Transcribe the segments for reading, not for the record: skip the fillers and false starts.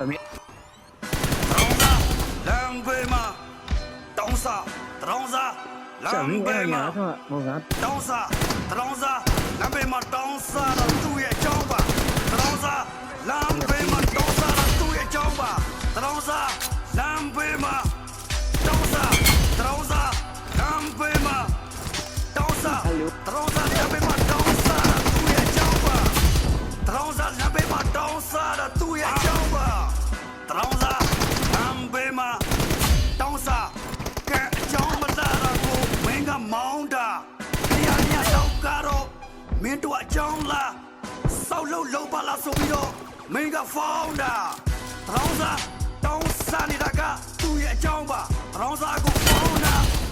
小面。两杯嘛，当啥？当啥？小面两杯嘛，牙上我啥？当啥？当啥？两杯嘛，当啥的都也讲吧。当啥？两杯嘛，当啥的都也讲吧。当啥？两杯嘛，当啥？当啥？两杯嘛，当啥？当啥？两杯嘛，当啥的都也讲吧。当啥？两杯嘛，当啥的都也讲吧。当啥？两杯嘛，当啥？干讲不来了，我没个忙的。你呀要干了，面对讲了，少搂搂把那手哟，没个放的。当啥？当啥你那个都也讲吧。当啥个放的？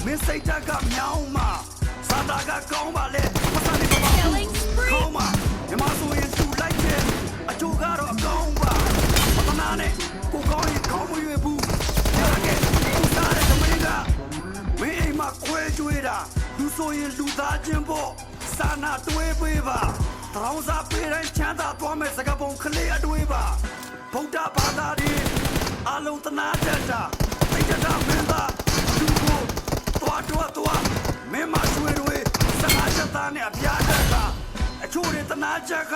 没谁这个苗嘛？啥那个讲吧嘞？我啥你不忙？好嘛，你妈说人都来钱，啊就干了讲吧。我到哪呢？我讲你讲不越不。မင်းအိမ်မှာခွဲကျွေးတာလူဆိုရင်လူသားချင်းပေါ့စာနာတွေးပေးပါတရောင်းစားပေးတိုင်းချမ်းသာသွားမဲ့စကားပုံကလေးအတွေးပါဗုဒ္ဓဘာသာတွေအလုံးသနာတတ်တာသိတတ်တာမင်းသားလူကိုသွားမင်းမရွှေတွေစကားချက်သားနဲ့အပြားတတ်တာအချို့တွေသနာချက်က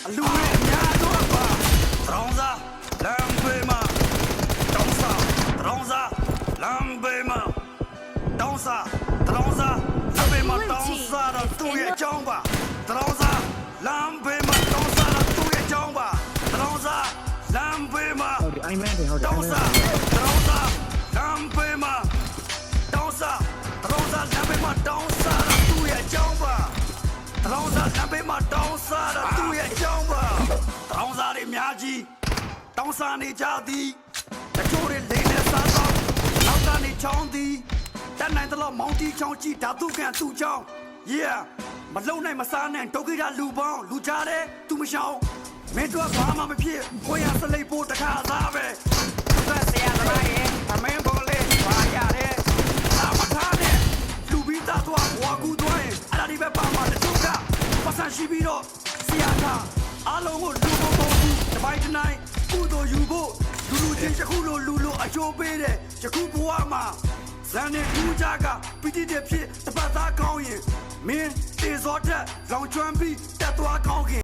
အလူတွေအများတော့ပါတရောင်းစားလမ်းပေးမှာတောင်းစားတရောင်းစားလမ်းပေးမှာတောင်းစားတရောင်းစားလမ်းပေးမှာတောင်းစားတော့သူ့ရဲ့အကြောင်းပါတရောင်းစားလမ်းပေးမှာတောင်းစားတော့သူ့ရဲ့အကြောင်းပါတရောင်းစားလမ်းပေးမှာ 好的，哎妹的，好的。 တောင်းစားတရောင်းစားလမ်းပေးမှာတောင်းစားတရောင်းစားလမ်းပေးမှာတောင်းစားတော့သူ့ရဲ့အကြောင်းပါတရောင်းစားလမ်းပေးမှာတောင်းစားတော့သူ့ရဲ့အကြောင်းပါတရောင်းစားတွေအများကြီးတောင်းစားနေကြသည်တချို့တွေလိမ့်နေစားတော့နောက်ကနေချောင်းသည်တတ်နိုင်တဲ့လောက်မောင်းတီချောင်းကြည့်ဒါသူ့ကန်သူ့ချောင်း yeah မလုံနိုင်မစားနိုင်ဒုက္ခိတလူပေါင်းလူကြတဲ့သူမရှောင်မင်းတို့ဘာမှမဖြစ်ခွင့်ရစလိပ်ဖို့တခါသားပဲသက်ဆရာသမားရဲ့အမင်းပေါ်လေးပါရတယ်အမထားနဲ့လူပြီးသားတော့ဝါကူသွားရင်အဲ့ဒါဒီပဲပါမှာတချို့ကပတ်စံရှိပြီးတော့ဆရာကအလုံးကိုလူပုံပုံဘူးတစ်ပိုင်းတစ်နိုင်ကုသိုလ်ယူဖို့လူချင်းတစ်ခုလိုလူလိုအကျိုးပေးတယ်ယခုဘဝမှာဇန်နေလူကြကပီတိတဲ့ဖြစ်တပတ်သားကောင်းရင်မင်းတေဇောတက်လောင်ကျွမ်းပြီးတက်သွားကောင်းခင်